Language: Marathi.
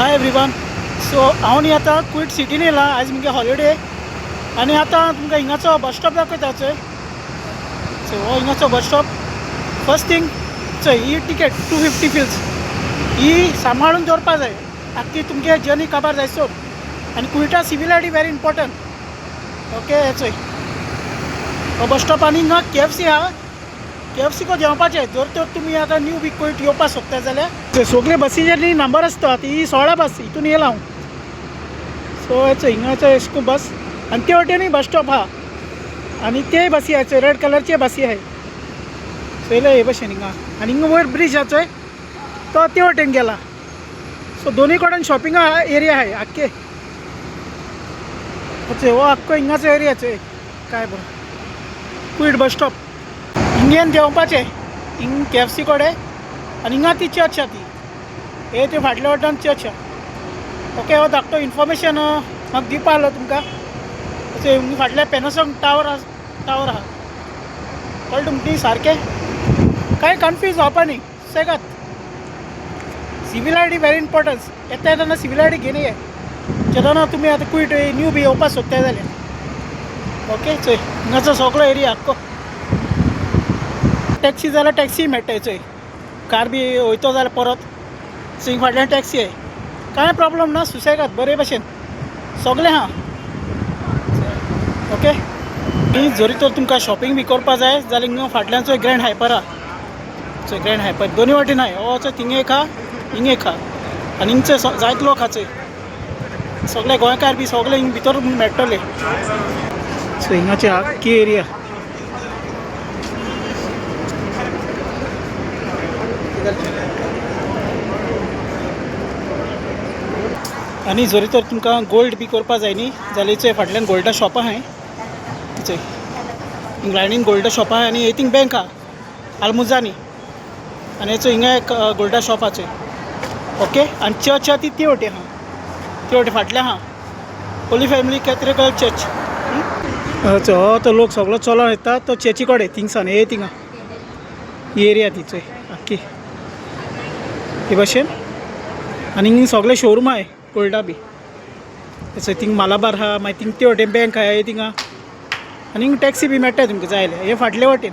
Hi everyone. सो हांव न्ही आतां क्विट सिटीन येयला. आयज मुगे हॉलिडे आनी आतां तुमकां हिंगाचो बस स्टॉप दाखयता चोय. सो हो हिंगाचो बस स्टॉप. फर्स्ट थिंग चोय ही टिकेट 250 फिल्स ही सांबाळून दवरपा जाय. आख्खी तुमगे जर्नी काबार जायसर. आनी क्विटा सिव्हिलायटी व्हेरी इम्पॉर्टंट. ओके चोय हो बस स्टॉप. आनी हिंगा KFC आहा. KFC को जेवपाचें. जर तर तुमी आतां न्यू बी क्विट येवपा सोदता जाल्यार सगळे बसीचेर न्ही नंबर आसता. ती 16 बस हितून येयला हांव. सो हेचो हिंगाचो एशको बस आनी ते वटेनूय बस स्टॉप आहा आनी ते बसी आहा चोय. रेड कलरचे बसी आहाय. सो येयले हे भशेन हिंगा. आनी हिंगा वयर ब्रिज आहा चोय तो ते वटेन गेला. सो दोनूय कडेन शॉपिंगा एरिया आहाय आख्खे. हो आख्खो हिंगाचो एरिया चोय. काय बरो क्विट बस स्टॉप. हिंगेन देंवपाचें हिंग KFC कडेन आनी हिंगा ती चर्च आहा ती. हे ते फाटल्या वटेन चर्च आहा. ओके हो धाकटो इन्फॉर्मेशन म्हाका दिवपा आसलो तुमकां. हिंग फाटल्या पॅनासॉन टावर आहा. कळ्ळें तुमकां सारकें. कांय कन्फ्यूज जावपा न्ही सेगात. सिव्हिलायटी व्हेरी इम्पॉर्टन्स. येता येतना सिव्हिलायटी घेवन ये जेन्ना तुमी आतां क्विट न्यू बी येवपा सोदता जाल्यार. ओके चोय हिंगाचो सगळो एरिया आख्खो. टॅक्सी जाल्यार टॅक्सी मेळटाय चोय. कार बी वयतो जाल्यार परत सो हिंग फाटल्यान टॅक्सी आहाय. कांय प्रॉब्लम ना. सुसेगाद बरे भशेन सगळें आहा. ओके ही जरी तर तुमकां शॉपिंग बी करपा जाय जाल्यार हिंगा फाटल्यान चोय ग्रँड हायपर आहा. चोय ग्रँड हायपर दोनूय वाटेन आहाय. हो चोय थिंगा एक आहा हिंगा एक आहा आनी हिंगचे जायत लोक आहा चोय. सगळे गोंयकार बी सगळे हिंग भितर मेळटले. सो हिंगाची आख्खी एरिया. आनी जरी तर तुमकां गोल्ड बी करपा जाय न्ही जाल्यार चोय फाटल्यान गोल्डा शॉप आहाय. चोय हिंग लायनीन गोल्डा शॉप आहाय आनी थिंग बँक आहा आल्मुजानी. आनी चोय हिंगा एक गोल्डा शॉप आहा चोय. ओके आनी चर्च आहा ती ते वटेन आहा. ते वटेन फाटल्यान आहा होली फॅमिली कॅथड्रल चर्च. हो तो लोक सगळो चलोन येता तो चर्ची कडेन थिंगसान. हे थिंगा ही एरिया ती चोय आख्खी हे भशेन. आनी हिंग सगळे शोरूम आहाय गोल्डा बी. थंय थिंग मालाबार आहा. मागीर थिंग ते वटेन बँक आहा. हे थिंगा आनी हिंग टॅक्सी बी मेळटाय तुमकां जाय जाल्यार. हे फाटले वटेन